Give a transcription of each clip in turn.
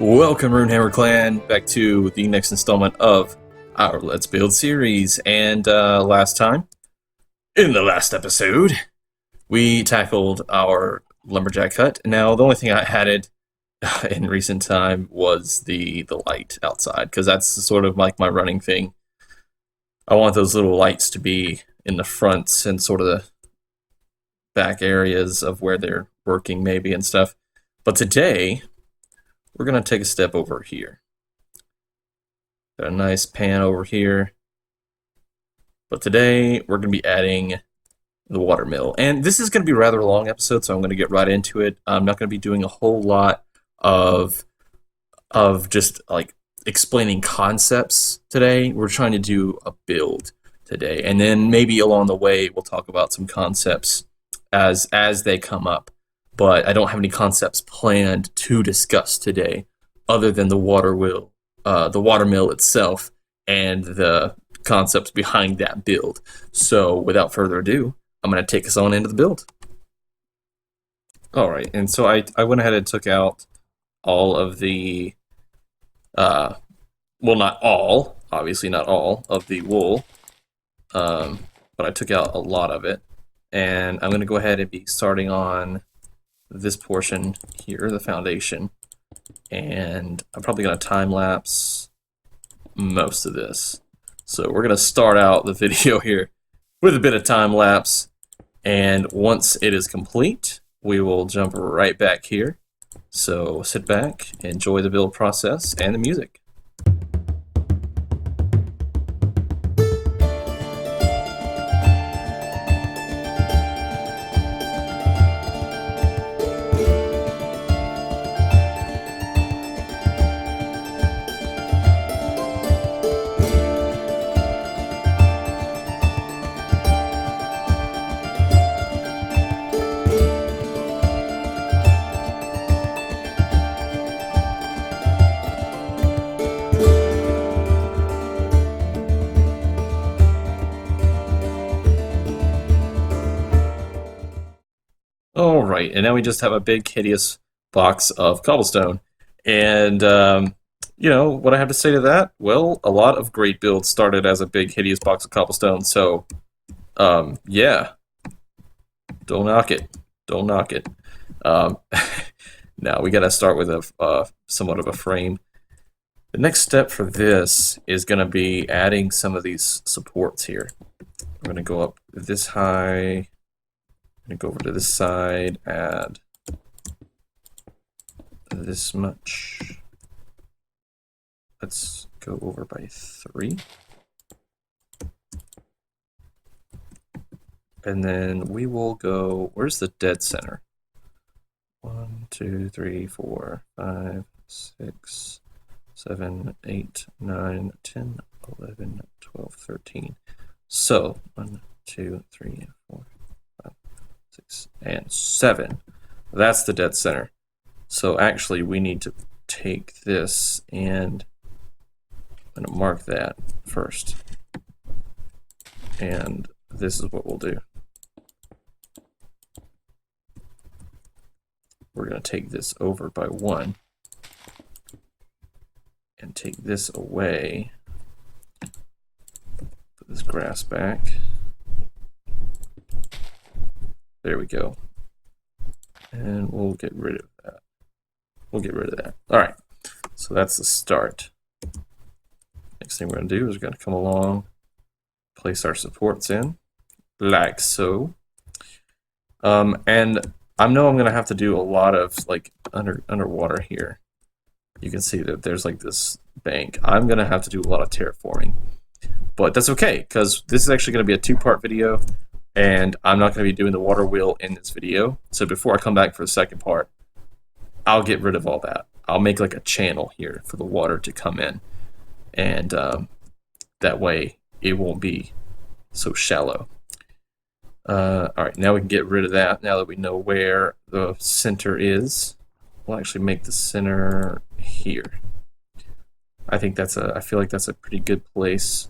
Welcome, Runehammer Clan, back to the next installment of our Let's Build series. And last time, in the last episode, we tackled our lumberjack hut. Now, the only thing I added in recent time was the light outside, because that's sort of like my running thing. I want those little lights to be in the front and sort of the back areas of where they're working, maybe, and stuff. But today, we're going to take a step over here. Got a nice pan over here. But today, we're going to be adding the water mill. And this is going to be a rather long episode, so I'm going to get right into it. I'm not going to be doing a whole lot of just like explaining concepts today. We're trying to do a build today. And then maybe along the way, we'll talk about some concepts as they come up. But I don't have any concepts planned to discuss today, other than the water mill itself, and the concepts behind that build. So, without further ado, I'm going to take us on into the build. All right, and so I went ahead and took out all of the, well, not all, obviously not all of the wool, but I took out a lot of it, and I'm going to go ahead and be starting on this portion here, the foundation, and I'm probably going to time lapse most of this. So we're going to start out the video here with a bit of time lapse, and once it is complete, we will jump right back here. So sit back, enjoy the build process and the music. Alright, and now we just have a big, hideous box of cobblestone. And, you know, what I have to say to that? Well, a lot of great builds started as a big, hideous box of cobblestone, so, yeah. Don't knock it. Don't knock it. Now, we gotta start with a somewhat of a frame. The next step for this is gonna be adding some of these supports here. I'm gonna go up this high. I'm going to go over to this side, add this much. Let's go over by 3. And then we will go, where's the dead center? 1, 2, 3, 4, 5, 6, 7, 8, 9, 10, 11, 12, 13. So, 1, 2, 3, 4. 6, and 7. That's the dead center. So actually we need to take this and I'm going to mark that first. And this is what we'll do. We're going to take this over by 1 and take this away. Put this grass back. There we go. And we'll get rid of that. We'll get rid of that. All right. So that's the start. Next thing we're going to do is we're going to come along, place our supports in, like so. And I know I'm going to have to do a lot of like underwater here. You can see that there's like this bank. I'm going to have to do a lot of terraforming. But that's okay, because this is actually going to be a 2-part video. And I'm not going to be doing the water wheel in this video. So before I come back for the second part, I'll get rid of all that. I'll make like a channel here for the water to come in. And that way it won't be so shallow. Alright, now we can get rid of that. Now that we know where the center is, we'll actually make the center here. I feel like that's a pretty good place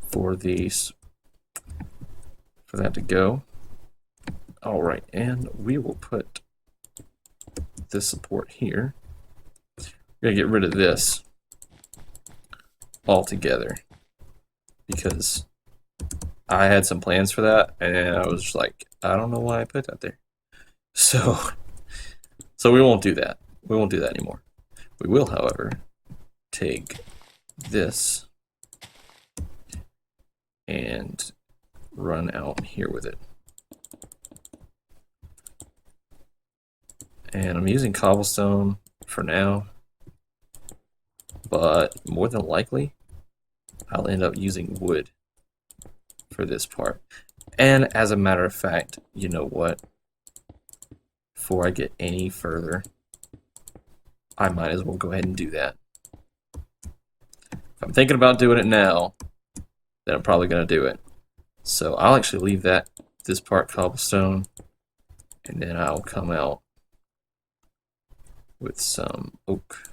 for these. For that to go. Alright, and we will put this support here. We're we're gonna get rid of this altogether because I had some plans for that, and I was just like, I don't know why I put that there. So we won't do that. We won't do that anymore. We will, however, take this and run out here with it. And I'm using cobblestone for now, but more than likely, I'll end up using wood for this part. And as a matter of fact, you know what? Before I get any further, I might as well go ahead and do that. If I'm thinking about doing it now, then I'm probably going to do it. So I'll actually leave this part cobblestone, and then I'll come out with some oak.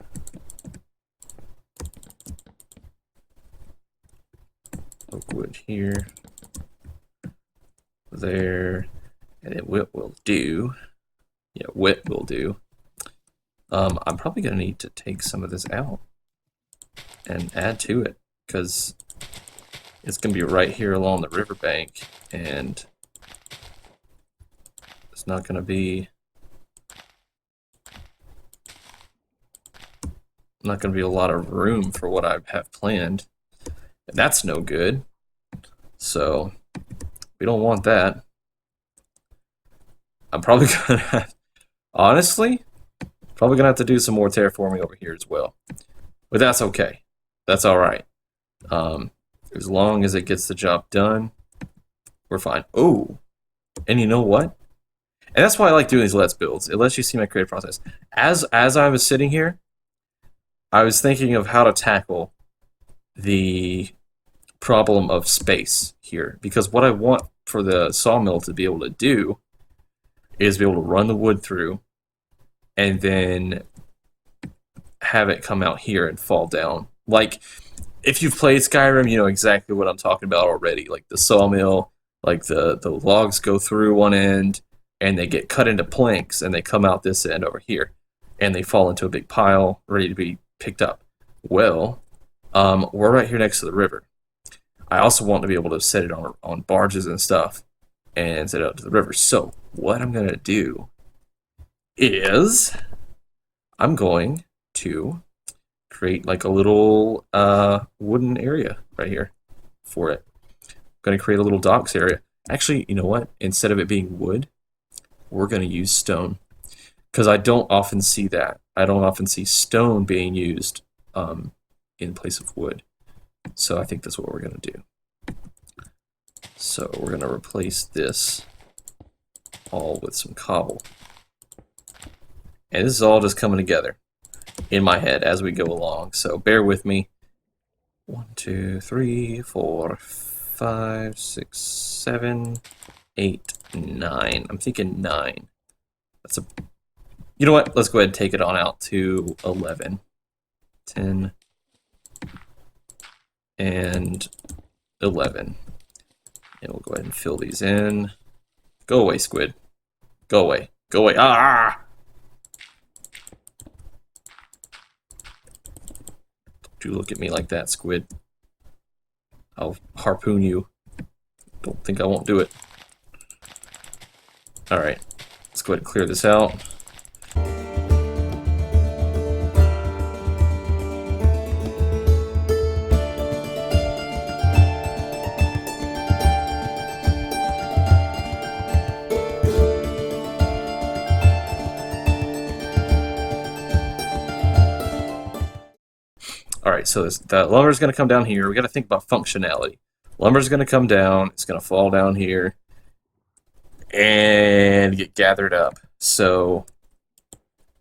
Oak wood here, there, and then what we'll do, what we'll do, I'm probably going to need to take some of this out and add to it, because it's going to be right here along the riverbank, and it's not going to be a lot of room for what I have planned. And that's no good. So we don't want that. I'm probably gonna honestly have to do some more terraforming over here as well. But that's okay. That's alright. As long as it gets the job done, we're fine. Oh, and you know what? And that's why I like doing these Let's Builds. It lets you see my creative process. As I was sitting here, I was thinking of how to tackle the problem of space here, because what I want for the sawmill to be able to do is be able to run the wood through and then have it come out here and fall down. Like, if you've played Skyrim, you know exactly what I'm talking about already. Like the sawmill, like the logs go through one end and they get cut into planks and they come out this end over here and they fall into a big pile ready to be picked up. Well, we're right here next to the river. I also want to be able to set it on barges and stuff and set it out to the river. So what I'm going to do is I'm going to create like a little wooden area right here for it. I'm going to create a little docks area. Actually, you know what? Instead of it being wood, we're going to use stone, because I don't often see that. I don't often see stone being used in place of wood. So I think that's what we're going to do. So we're going to replace this all with some cobble. And this is all just coming together in my head as we go along. So bear with me. 1, 2, 3, 4, 5, 6, 7, 8, 9. I'm thinking 9. That's a... You know what? Let's go ahead and take it on out to 11. 10. And 11. And we'll go ahead and fill these in. Go away, squid. Go away. Go away. Ah! Don't you look at me like that, squid. I'll harpoon you. Don't think I won't do it. Alright. Let's go ahead and clear this out. Alright, so the lumber is going to come down here. We got to think about functionality. Lumber is going to come down. It's going to fall down here and get gathered up. So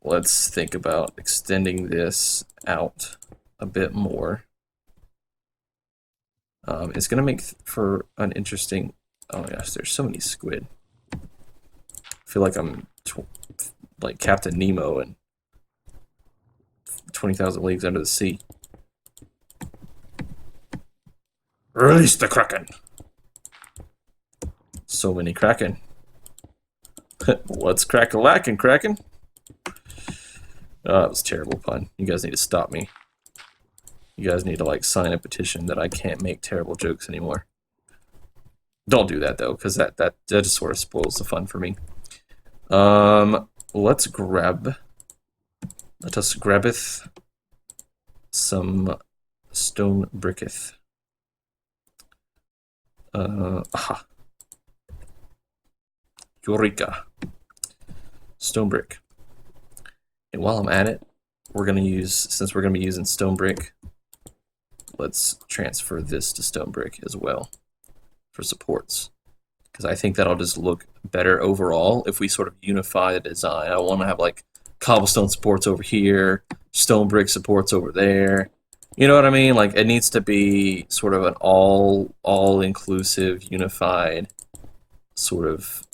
let's think about extending this out a bit more. It's going to make for an interesting... Oh my gosh, there's so many squid. I feel like I'm like Captain Nemo and 20,000 Leagues Under the Sea. Release the Kraken! So many Kraken. What's crack-a-lackin', Kraken? Oh, that was a terrible pun. You guys need to stop me. You guys need to, like, sign a petition that I can't make terrible jokes anymore. Don't do that, though, because that just sort of spoils the fun for me. Let us grabbeth some stone bricketh. Aha. Eureka. Stone brick. And while I'm at it, since we're gonna be using stone brick, let's transfer this to stone brick as well for supports. Because I think that'll just look better overall if we sort of unify the design. I want to have like cobblestone supports over here, stone brick supports over there. You know what I mean? Like it needs to be sort of an all-inclusive, unified sort of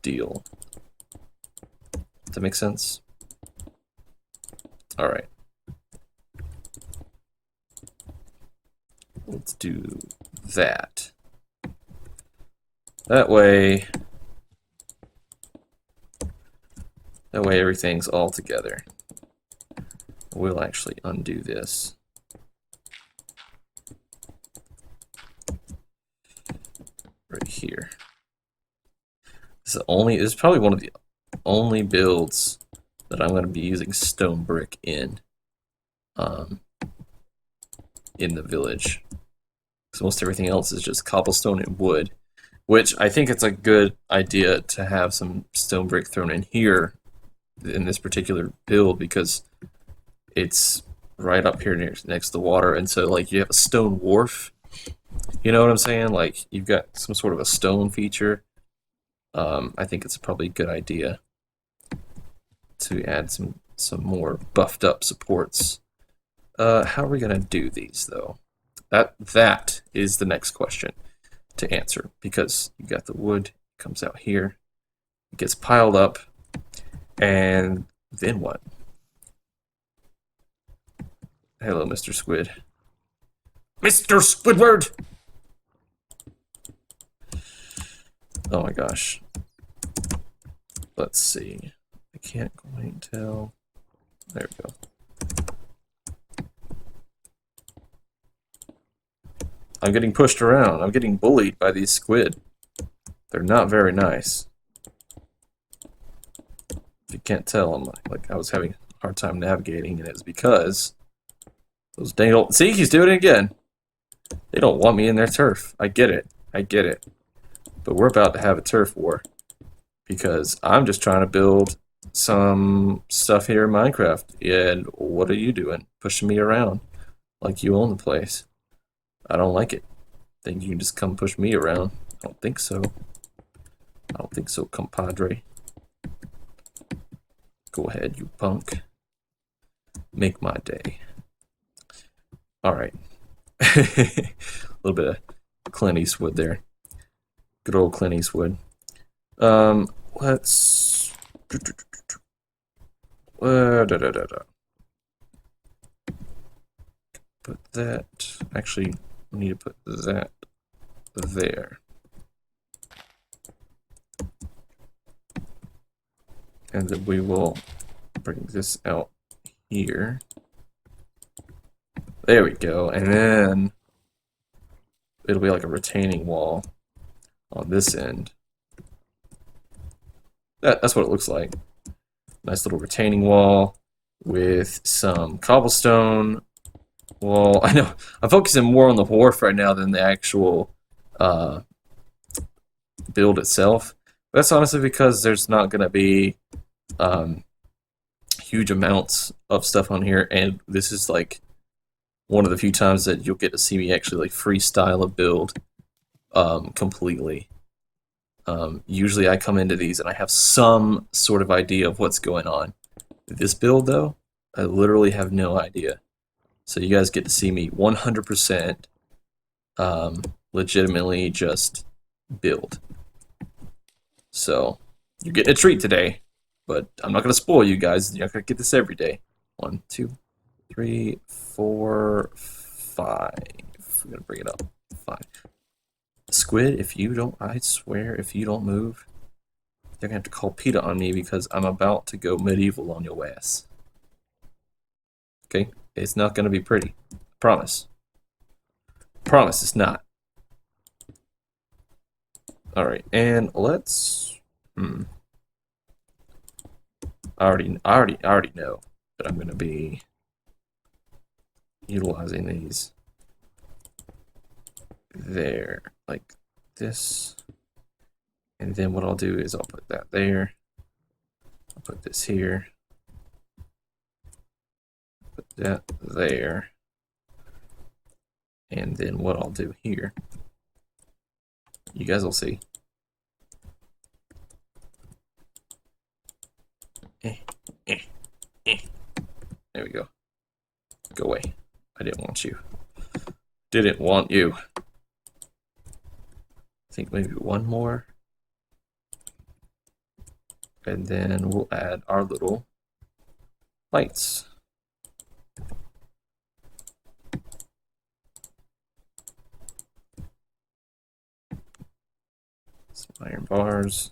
deal. Does that make sense? All right. Let's do that. That way everything's all together. We'll actually undo this. Right here. This is probably one of the only builds that I'm going to be using stone brick in the village. Because most everything else is just cobblestone and wood, which I think it's a good idea to have some stone brick thrown in here in this particular build because it's right up here next to the water, and so like you have a stone wharf. You know what I'm saying? Like you've got some sort of a stone feature. I think it's probably a good idea to add some more buffed up supports. How are we gonna do these though? That is the next question to answer, because you got the wood comes out here, it gets piled up, and then what? Hello, Mr. Squid. Mr. Squidward! Oh my gosh. Let's see. I can't quite tell. There we go. I'm getting pushed around. I'm getting bullied by these squid. They're not very nice. If you can't tell, I was having a hard time navigating, and it's because those dang old... See, he's doing it again. They don't want me in their turf. I get it. I get it. But we're about to have a turf war. Because I'm just trying to build some stuff here in Minecraft. And what are you doing? Pushing me around like you own the place. I don't like it. Think you can just come push me around? I don't think so. I don't think so, compadre. Go ahead, you punk. Make my day. Alright. A little bit of Clint Eastwood there. Good old Clint Eastwood. Let's... Put that... Actually, we need to put that there. And then we will bring this out here. There we go. And then it'll be like a retaining wall on this end. That's what it looks like. Nice little retaining wall with some cobblestone wall. I know I'm focusing more on the wharf right now than the actual build itself. But that's honestly because there's not going to be huge amounts of stuff on here, and this is like one of the few times that you'll get to see me actually like freestyle a build completely. Usually I come into these and I have some sort of idea of what's going on. This build though, I literally have no idea. So you guys get to see me 100% legitimately just build. So you're getting a treat today, but I'm not going to spoil you guys. You're not going to get this every day. 1, 2, 3, 4, 5. We're going to bring it up. 5. Squid, if you don't, I swear, if you don't move, they're going to have to call PETA on me because I'm about to go medieval on your ass. Okay? It's not going to be pretty. Promise. Promise it's not. Alright, and let's... I already know that I'm going to be utilizing these there, like this. And then what I'll do is I'll put that there. I'll put this here. Put that there. And then what I'll do here, you guys will see. There we go. Go away. I didn't want you. Didn't want you. I think maybe one more. And then we'll add our little lights. Some iron bars.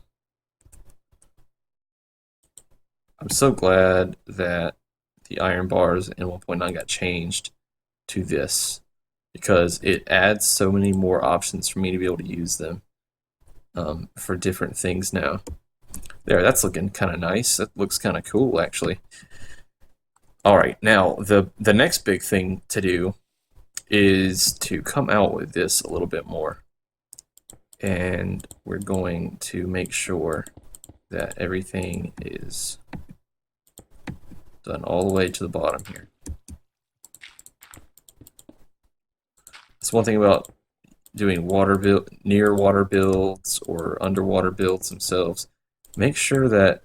I'm so glad that the iron bars in 1.9 got changed to this, because it adds so many more options for me to be able to use them for different things now. There, that's looking kind of nice. That looks kind of cool, actually. Alright, now the next big thing to do is to come out with this a little bit more. And we're going to make sure that everything is done all the way to the bottom here. That's one thing about doing near water builds or underwater builds themselves. Make sure that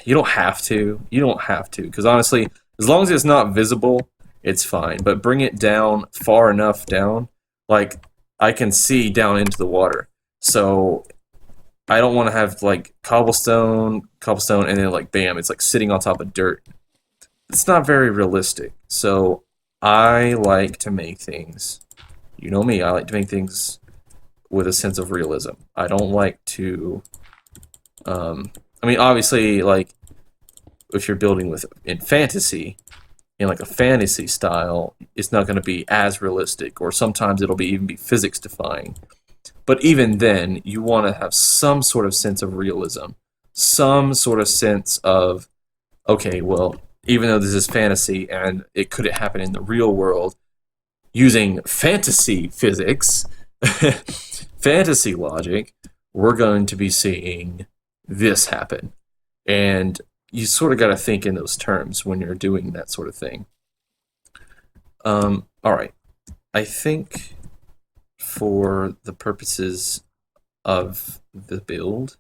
you don't have to, because honestly, as long as it's not visible, it's fine. But bring it down far enough down, like I can see down into the water. So I don't want to have like cobblestone, and then like bam, it's like sitting on top of dirt. It's not very realistic. So I like to make things, you know me, I like to make things with a sense of realism. I don't like to, I mean, obviously, like, if you're building in fantasy, in like a fantasy style, it's not going to be as realistic, or sometimes it'll even be physics defying. But even then, you want to have some sort of sense of realism, some sort of sense of, okay, well, even though this is fantasy and it could happen in the real world, using fantasy physics, fantasy logic, we're going to be seeing this happen. And you sort of got to think in those terms when you're doing that sort of thing. Alright, I think for the purposes of the build,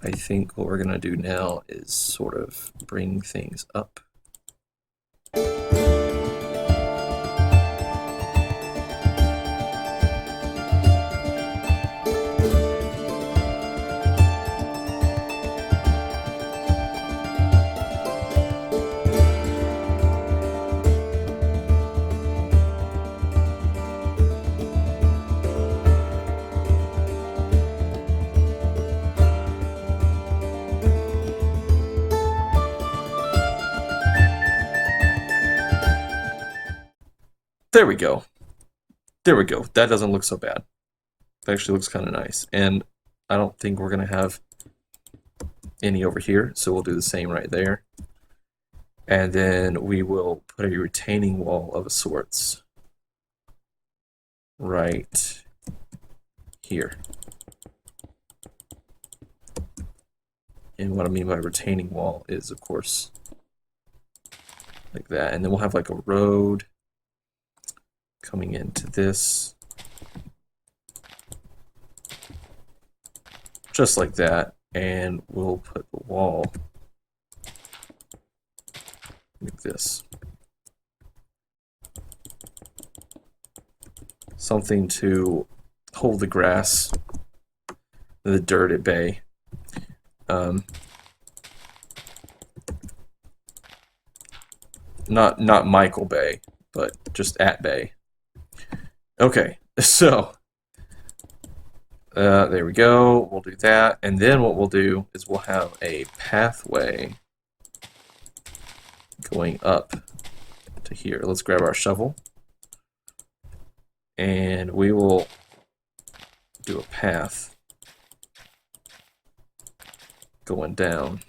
I think what we're going to do now is sort of bring things up. There we go. There we go. That doesn't look so bad. That actually looks kind of nice. And I don't think we're going to have any over here, so we'll do the same right there. And then we will put a retaining wall of sorts right here. And what I mean by retaining wall is, of course, like that. And then we'll have like a road coming into this, just like that, and we'll put the wall like this. Something to hold the grass, the dirt at bay. Not Michael Bay, but just at bay. Okay, so there we go. We'll do that, and then what we'll do is we'll have a pathway going up to here. Let's grab our shovel. And we will do a path going down.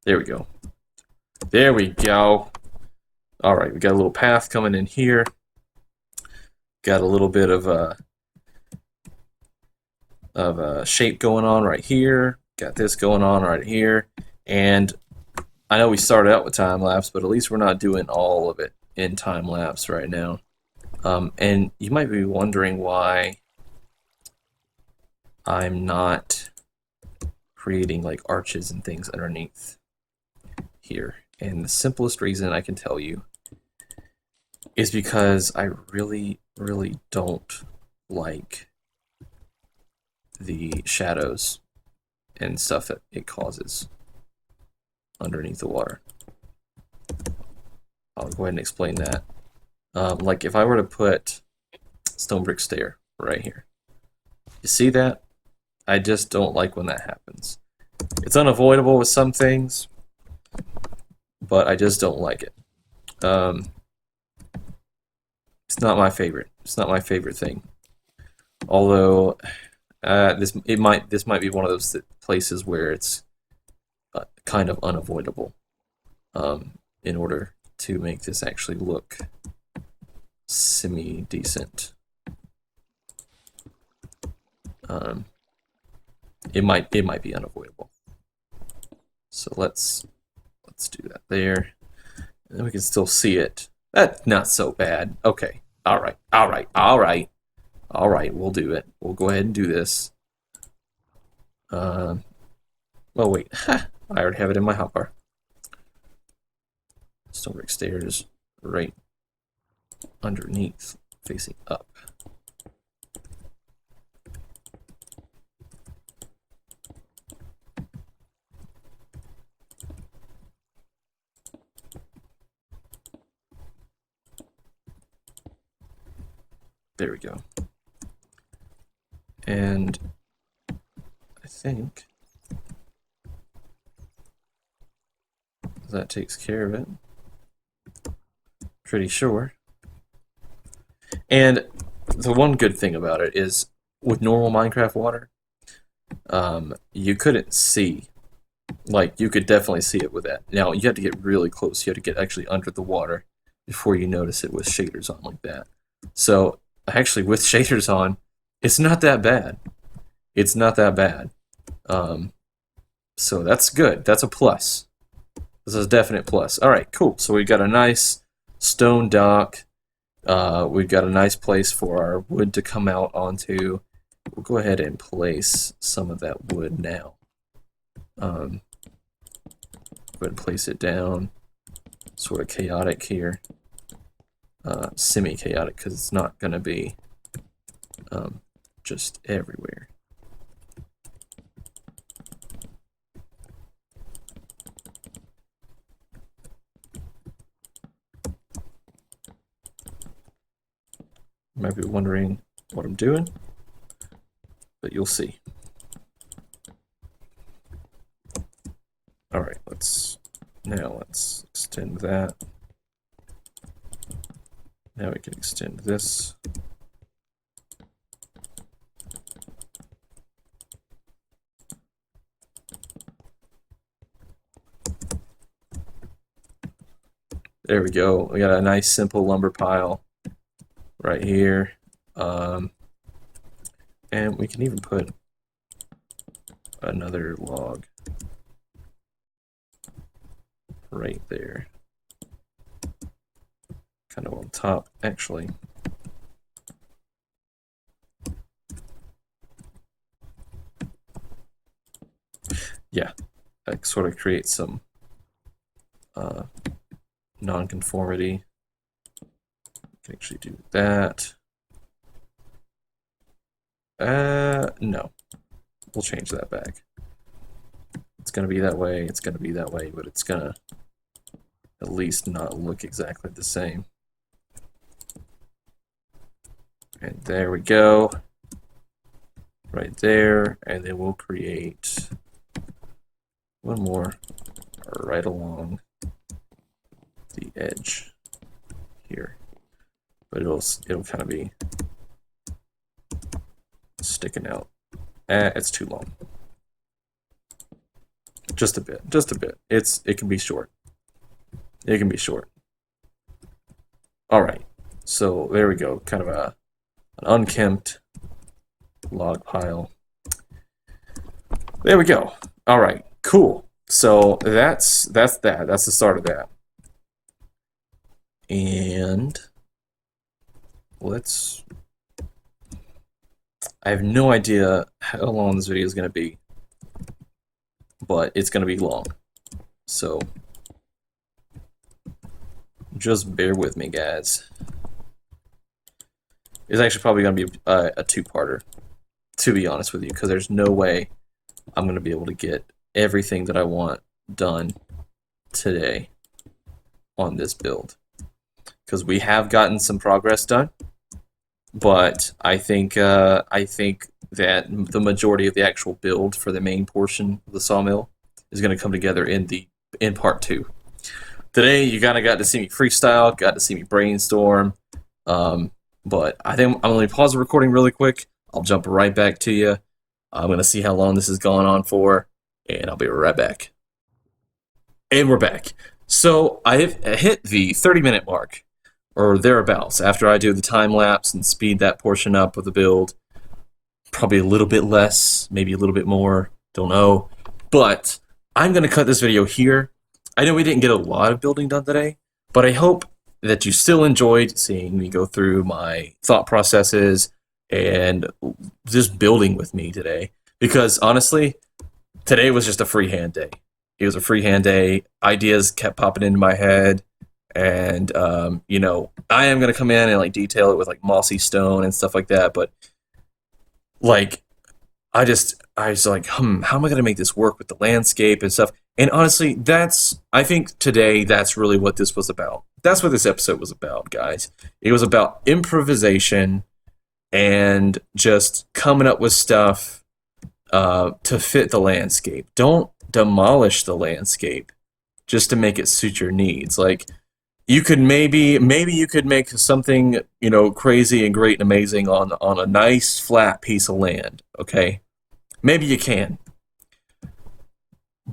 There we go. There we go. All right, we got a little path coming in here. Got a little bit of a shape going on right here. Got this going on right here. And I know we started out with time lapse, but at least we're not doing all of it in time lapse right now. And you might be wondering why I'm not creating like arches and things underneath here. And the simplest reason I can tell you is because I really, really don't like the shadows and stuff that it causes underneath the water. I'll go ahead and explain that. Like if I were to put stone brick stair right here, you see that? I just don't like when that happens. It's unavoidable with some things, but I just don't like it. It's not my favorite. It's not my favorite thing. Although this might be one of those places where it's kind of unavoidable in order to make this actually look semi-decent. It might be unavoidable. So let's do that there. And then we can still see it. That's not so bad. Okay. All right. We'll do it. We'll go ahead and do this. Oh wait. Ha! I already have it in my hotbar. Stone brick stairs right underneath, facing up. There we go. And I think that takes care of it. Pretty sure. And the one good thing about it is with normal Minecraft water, you couldn't see. Like, you could definitely see it with that. Now, you have to get really close. You have to get actually under the water before you notice it with shaders on like that. So, actually, with shaders on, it's not that bad. It's not that bad. So that's good. That's a plus. This is a definite plus. All right, cool. So we've got a nice stone dock. We've got a nice place for our wood to come out onto. We'll go ahead and place some of that wood now. Go ahead and place it down. Sort of chaotic here. Semi-chaotic, because it's not going to be just everywhere. You might be wondering what I'm doing, but you'll see. All right, let's extend that. Now we can extend this. There we go. We got a nice simple lumber pile right here. And we can even put another log right there. Kind of on top, actually. Yeah, that sort of creates some non-conformity. Can actually do that. No, we'll change that back. It's going to be that way, it's going to be that way, but it's going to at least not look exactly the same. And there we go. Right there, and then we'll create one more right along the edge here. But it'll kind of be sticking out. It's too long. Just a bit, just a bit. It can be short. It can be short. All right, so there we go. Kind of an unkempt log pile. There we go. All right, cool. So that's that. That's the start of that. And I have no idea how long this video is going to be, but it's going to be long. So just bear with me, guys. It's actually probably going to be a two-parter, to be honest with you, because there's no way I'm going to be able to get everything that I want done today on this build. Because we have gotten some progress done, but I think that the majority of the actual build for the main portion of the sawmill is going to come together in part 2. Today you kind of got to see me freestyle, got to see me brainstorm, but I think I'm going to pause the recording really quick. I'll jump right back to you. I'm going to see how long this is going on for, and I'll be right back. And we're back. So I have hit the 30-minute mark, or thereabouts, after I do the time lapse and speed that portion up of the build. Probably a little bit less, maybe a little bit more, don't know. But I'm going to cut this video here. I know we didn't get a lot of building done today, but I hope that you still enjoyed seeing me go through my thought processes and just building with me today. Because honestly, today was just a freehand day. It was a freehand day. Ideas kept popping into my head. And, you know, I am going to come in and, like, detail it with, like, mossy stone and stuff like that. But, like, I was like, how am I going to make this work with the landscape and stuff? And honestly, I think today that's really what this was about. That's what this episode was about, guys. It was about improvisation and just coming up with stuff to fit the landscape. Don't demolish the landscape just to make it suit your needs. Like, you could maybe you could make something, you know, crazy and great and amazing on a nice flat piece of land, okay? Maybe you can.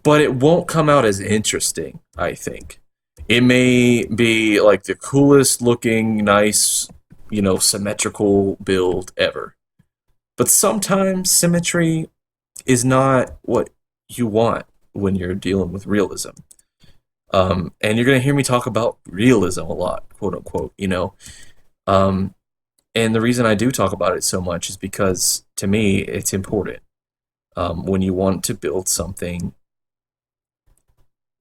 But it won't come out as interesting, I think. It may be like the coolest looking, nice, you know, symmetrical build ever. But sometimes symmetry is not what you want when you're dealing with realism. And you're going to hear me talk about realism a lot, quote unquote, you know. And the reason I do talk about it so much is because, to me, it's important. When you want to build something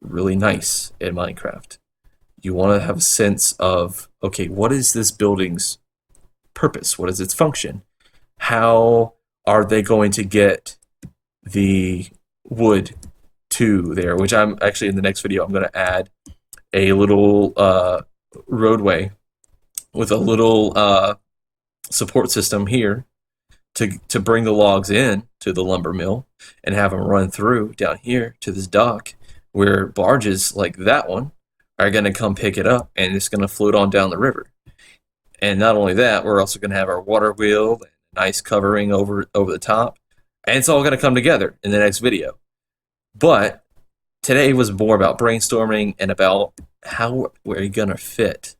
really nice in Minecraft, you want to have a sense of, okay, what is this building's purpose? What is its function? How are they going to get the wood to there? Which I'm actually, in the next video, I'm going to add a little roadway with a little support system here to bring the logs in to the lumber mill and have them run through down here to this dock where barges like that one are going to come pick it up and it's going to float on down the river. And not only that, we're also going to have our water wheel and nice covering over the top. And it's all going to come together in the next video. But today was more about brainstorming and about how we're going to fit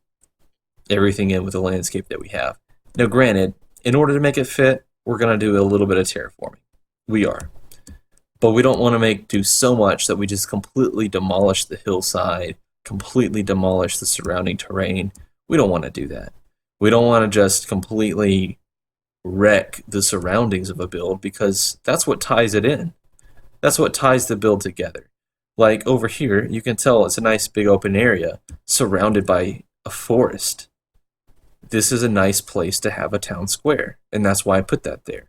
everything in with the landscape that we have. Now, granted, in order to make it fit, we're going to do a little bit of terraforming. We are. But we don't want to do so much that we just completely demolish the hillside, completely demolish the surrounding terrain. We don't want to do that. We don't want to just completely wreck the surroundings of a build, because that's what ties it in. That's what ties the build together. Like over here, you can tell it's a nice big open area surrounded by a forest. This is a nice place to have a town square, and that's why I put that there.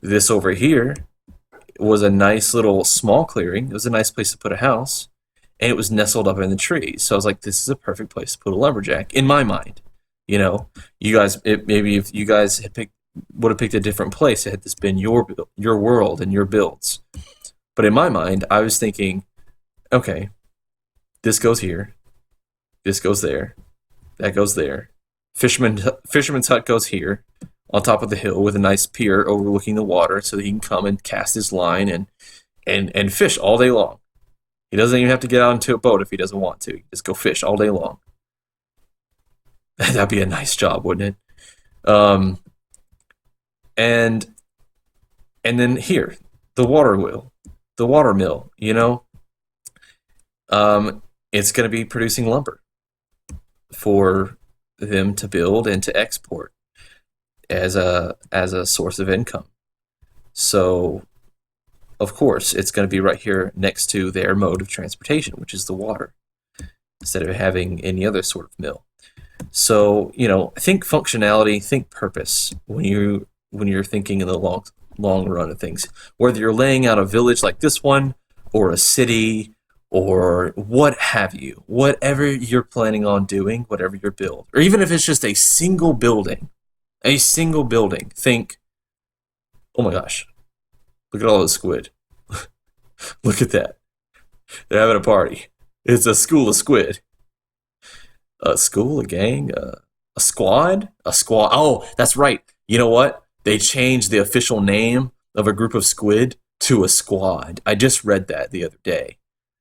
This over here was a nice little small clearing. It was a nice place to put a house, and it was nestled up in the trees. So I was like, this is a perfect place to put a lumberjack in my mind. You know, you guys, maybe if you guys would have picked a different place, had this been your world and your builds. But in my mind, I was thinking, okay, this goes here, this goes there, that goes there. Fisherman's hut goes here, on top of the hill with a nice pier overlooking the water, so that he can come and cast his line and fish all day long. He doesn't even have to get out into a boat if he doesn't want to. He just go fish all day long. That'd be a nice job, wouldn't it? And then here, the water mill. You know, it's going to be producing lumber for them to build and to export as a source of income. So, of course, it's going to be right here next to their mode of transportation, which is the water, instead of having any other sort of mill. So, you know, think functionality, think purpose when you're thinking in the long run of things. Whether you're laying out a village like this one, or a city, or what have you, whatever you're planning on doing, whatever your build, or even if it's just a single building, think, oh my gosh, look at all those squid. Look at that. They're having a party. It's a school of squid. A school, a gang, a squad? A squad. Oh, that's right. You know what? They changed the official name of a group of squid to a squad. I just read that the other day.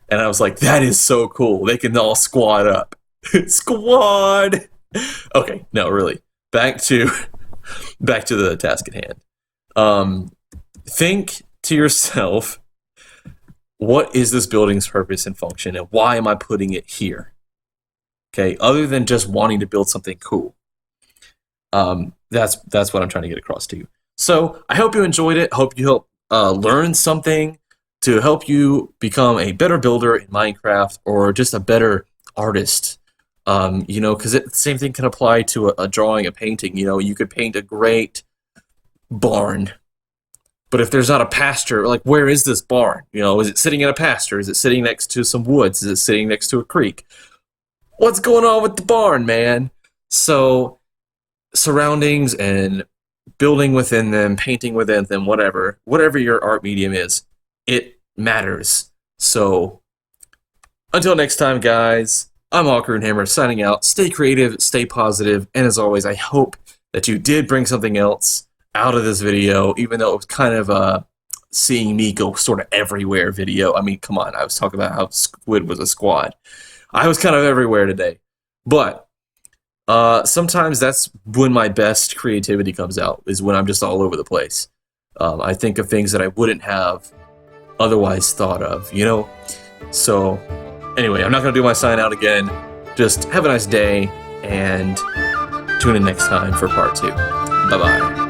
And I was like, that is so cool. They can all squad up. Squad! Okay, no, really. Back to the task at hand. Think to yourself, what is this building's purpose and function, and why am I putting it here? Okay, other than just wanting to build something cool. That's what I'm trying to get across to you. So I hope you enjoyed it. I hope you learn something to help you become a better builder in Minecraft, or just a better artist. You know, because the same thing can apply to a drawing, a painting. You know, you could paint a great barn, but if there's not a pasture, like, where is this barn? You know, is it sitting in a pasture? Is it sitting next to some woods? Is it sitting next to a creek? What's going on with the barn, man? So, surroundings and building within them, painting within them, whatever your art medium is, it matters. So, until next time, guys, I'm Awkward Hammer signing out. Stay creative, stay positive, and as always, I hope that you did bring something else out of this video, even though it was kind of seeing me go sort of everywhere video. I mean, come on, I was talking about how squid was a squad. I was kind of everywhere today. But sometimes that's when my best creativity comes out, is when I'm just all over the place. I think of things that I wouldn't have otherwise thought of, you know? So, anyway, I'm not going to do my sign out again. Just have a nice day, and tune in next time for part 2. Bye-bye.